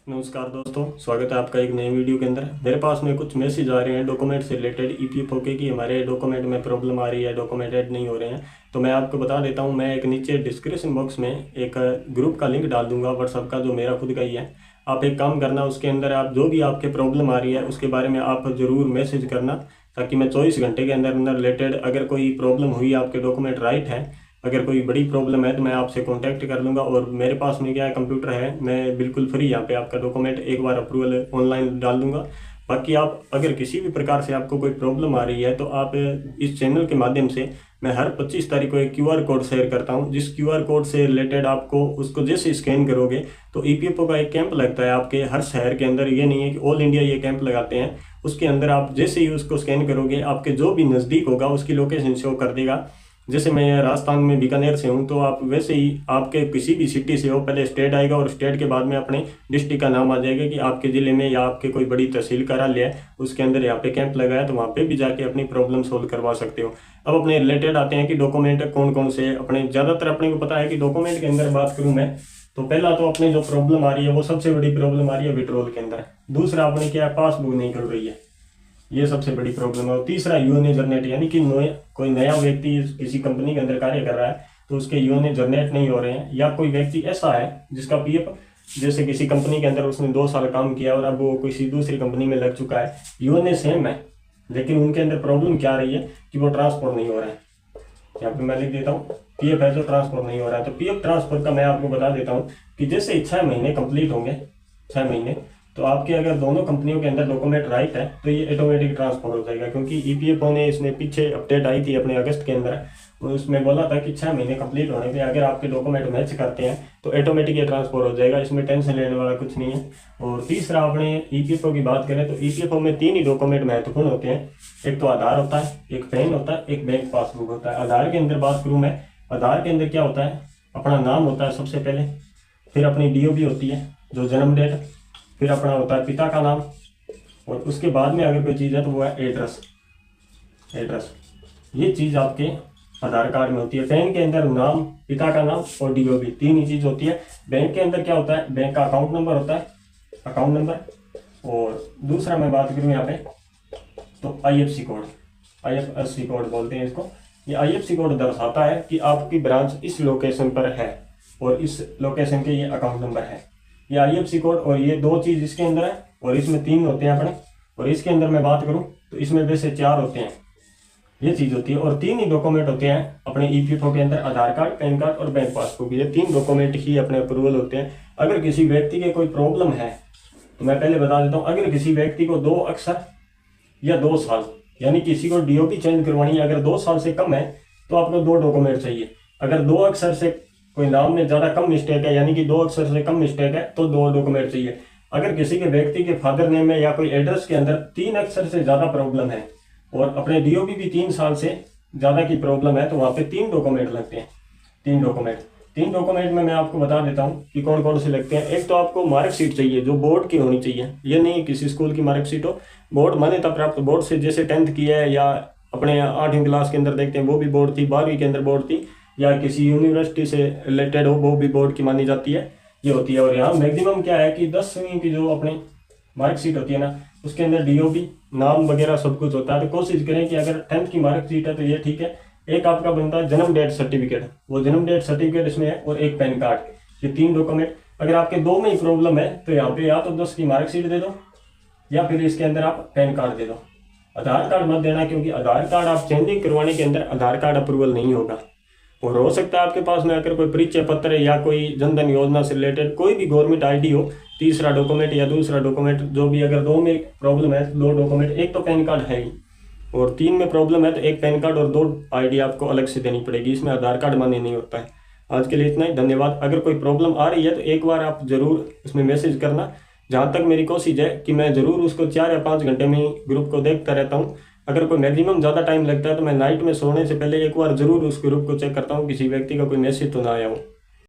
नमस्कार दोस्तों, स्वागत है आपका एक नए वीडियो के अंदर। मेरे पास में कुछ मैसेज आ रहे हैं डॉक्यूमेंट से रिलेटेड ईपीएफओ के कि हमारे डॉक्यूमेंट में प्रॉब्लम आ रही है, डॉक्यूमेंट ऐड नहीं हो रहे हैं। तो मैं आपको बता देता हूं, मैं एक नीचे डिस्क्रिप्शन बॉक्स में एक ग्रुप का लिंक डाल दूंगा व्हाट्सअप का, जो मेरा खुद का ही है। आप एक काम करना, उसके अंदर आप जो भी आपके प्रॉब्लम आ रही है उसके बारे में आप ज़रूर मैसेज करना, ताकि मैं 24 घंटे के अंदर अंदर रिलेटेड अगर कोई प्रॉब्लम हुई, आपके डॉक्यूमेंट राइट है, अगर कोई बड़ी प्रॉब्लम है तो मैं आपसे कांटेक्ट कर लूँगा। और मेरे पास में क्या है, कंप्यूटर है, मैं बिल्कुल फ्री यहाँ पे आपका डॉक्यूमेंट एक बार अप्रूवल ऑनलाइन डाल दूँगा। बाकी आप अगर किसी भी प्रकार से आपको कोई प्रॉब्लम आ रही है तो आप इस चैनल के माध्यम से मैं हर 25 तारीख को एक क्यूआर कोड शेयर करता हूँ, जिस क्यूआर कोड से रिलेटेड आपको उसको जैसे स्कैन करोगे तो ईपीएफओ का एक कैंप लगता है आपके हर शहर के अंदर। ये नहीं है कि ऑल इंडिया ये कैंप लगाते हैं, उसके अंदर आप जैसे ही उसको स्कैन करोगे आपके जो भी नज़दीक होगा उसकी लोकेशन शो कर देगा। जैसे मैं राजस्थान में बीकानेर से हूँ, तो आप वैसे ही आपके किसी भी सिटी से हो, पहले स्टेट आएगा और स्टेट के बाद में अपने डिस्ट्रिक्ट का नाम आ जाएगा कि आपके ज़िले में या आपके कोई बड़ी तहसील कार्यालय है उसके अंदर यहाँ पे कैंप लगाया, तो वहाँ पे भी जाके अपनी प्रॉब्लम सोल्व करवा सकते हो। अब अपने रिलेटेड आते हैं कि डॉक्यूमेंट कौन कौन से अपने, ज़्यादातर अपने को पता है कि डॉक्यूमेंट के अंदर बात करूँ मैं तो पहला तो अपने जो प्रॉब्लम आ रही है वो सबसे बड़ी प्रॉब्लम आ रही है विड्रॉल के अंदर। दूसरा अपने क्या है, पासबुक नहीं खुल रही है, ये सबसे बड़ी प्रॉब्लम है। और तीसरा यूएनए जनरेट, यानी कि कोई नया व्यक्ति किसी कंपनी के अंदर कार्य कर रहा है तो उसके यूएनए जनरेट नहीं हो रहे हैं, या कोई व्यक्ति ऐसा है जिसका पीएफ, जैसे किसी कंपनी के अंदर उसने 2 साल काम किया और अब वो किसी दूसरी कंपनी में लग चुका है, यूएनए सेम है लेकिन उनके अंदर प्रॉब्लम क्या आ रही है कि वो ट्रांसफर नहीं हो रहा है। यहाँ पे मैं लिख देता हूँ पीएफ है जो ट्रांसफर नहीं हो रहा है। तो पीएफ ट्रांसफर का मैं आपको बता देता हूँ कि जैसे 6 महीने कंप्लीट होंगे, 6 महीने, तो आपके अगर दोनों कंपनियों के अंदर डॉक्यूमेंट राइट है तो ये ऑटोमेटिक ट्रांसफर हो जाएगा। क्योंकि ईपीएफओ ने इसमें पीछे अपडेट आई थी अपने अगस्त के अंदर, उसमें बोला था कि 6 महीने कंप्लीट होने पे अगर आपके डॉक्यूमेंट मैच करते हैं तो ऑटोमेटिक ये ट्रांसफर हो जाएगा, इसमें टेंशन लेने वाला कुछ नहीं है। और तीसरा अपने ईपीएफओ की बात करें तो ईपीएफओ में 3 ही डॉक्यूमेंट महत्वपूर्ण होते हैं। एक तो आधार होता है, एक पैन होता है, एक बैंक पासबुक होता है। आधार के अंदर बात करूँ मैं, आधार के अंदर क्या होता है, अपना नाम होता है सबसे पहले, फिर अपनी डीओबी होती है जो जन्म डेट, फिर अपना होता है पिता का नाम, और उसके बाद में अगर कोई चीज़ है तो वो है एड्रेस। ये चीज़ आपके आधार कार्ड में होती है। पैन के अंदर नाम, पिता का नाम और डीओबी, 3 ही चीज़ होती है। बैंक के अंदर क्या होता है, बैंक का अकाउंट नंबर होता है, अकाउंट नंबर। और दूसरा मैं बात करूँ यहाँ पे तो आईएफएससी कोड, आईएफएससी कोड बोलते हैं इसको। ये आईएफएससी कोड दर्शाता है कि आपकी ब्रांच इस लोकेशन पर है और इस लोकेशन के ये अकाउंट नंबर है। ये आईएफएससी कोड और ये 2 चीज़ इसके अंदर है, और इसमें 3 होते हैं अपने। और इसके अंदर मैं बात करूं तो इसमें वैसे 4 होते हैं, ये चीज़ होती है। और 3 ही डॉक्यूमेंट होते हैं अपने ईपीएफओ के अंदर, आधार कार्ड, पैन कार्ड और बैंक पासबुक। ये 3 डॉक्यूमेंट ही अपने अप्रूवल होते हैं। अगर किसी व्यक्ति के कोई प्रॉब्लम है तो मैं पहले बता देता हूँ, अगर किसी व्यक्ति को 2 अक्षर या 2 साल, यानी किसी को डीओपी चेंज करवानी है, अगर 2 साल से कम है तो आपको 2 डॉक्यूमेंट चाहिए। अगर 2 अक्षर से कोई नाम में ज़्यादा कम मिस्टेक है, यानी कि 2 अक्षर से कम मिस्टेक है तो 2 डॉक्यूमेंट चाहिए। अगर किसी के व्यक्ति के फादर नेम में या कोई एड्रेस के अंदर 3 अक्षर से ज़्यादा प्रॉब्लम है और अपने डीओपी भी 3 साल से ज़्यादा की प्रॉब्लम है तो वहाँ पे 3 डॉक्यूमेंट लगते हैं। 3 डॉक्यूमेंट में मैं आपको बता देता हूँ कि कौन कौन से लगते हैं। एक तो आपको मार्कशीट चाहिए जो बोर्ड की होनी चाहिए, ये नहीं किसी स्कूल की मार्कशीट हो, बोर्ड मान्यता प्राप्त बोर्ड से, जैसे 10th की है या अपने 8वीं क्लास के अंदर देखते हैं वो भी बोर्ड थी, 12वीं के अंदर बोर्ड थी, या किसी यूनिवर्सिटी से रिलेटेड हो वो भी बोर्ड की मानी जाती है, ये होती है। और यहाँ मैक्सिमम क्या है कि 10वीं की जो अपने मार्कशीट होती है ना, उसके अंदर डीओबी, नाम वगैरह सब कुछ होता है। तो कोशिश करें कि अगर 10th की मार्कशीट है तो ये ठीक है। एक आपका बनता है जन्म डेट सर्टिफिकेट, वो जन्म डेट सर्टिफिकेट इसमें है, और एक पैन कार्ड। ये 3 डॉक्यूमेंट। अगर आपके 2 में ही प्रॉब्लम है तो यहाँ पे या तो 10 की मार्कशीट दे दो या फिर इसके अंदर आप पैन कार्ड दे दो। आधार कार्ड मत देना, क्योंकि आधार कार्ड आप चेंजिंग करवाने के अंदर आधार कार्ड अप्रूवल नहीं होगा। और हो सकता है आपके पास में अगर कोई परिचय पत्र है या कोई जनधन योजना से रिलेटेड कोई भी गवर्नमेंट आईडी हो, तीसरा डॉक्यूमेंट या दूसरा डॉक्यूमेंट जो भी, अगर 2 में प्रॉब्लम है 2 डॉक्यूमेंट, एक तो पैन कार्ड है ही, और 3 में प्रॉब्लम है तो एक पैन कार्ड और 2 आईडी आपको अलग से देनी पड़ेगी, इसमें आधार कार्ड मान्य नहीं होता है। आज के लिए इतना ही, धन्यवाद। अगर कोई प्रॉब्लम आ रही है तो एक बार आप जरूर उसमें मैसेज करना। जहाँ तक मेरी कोशिश है कि मैं ज़रूर उसको 4 या 5 घंटे में ही ग्रुप को देखता रहता हूँ। अगर कोई मैक्सिमम ज़्यादा टाइम लगता है तो मैं नाइट में सोने से पहले एक बार ज़रूर उस ग्रुप को चेक करता हूँ किसी व्यक्ति का कोई मैसेज तो ना आया हो।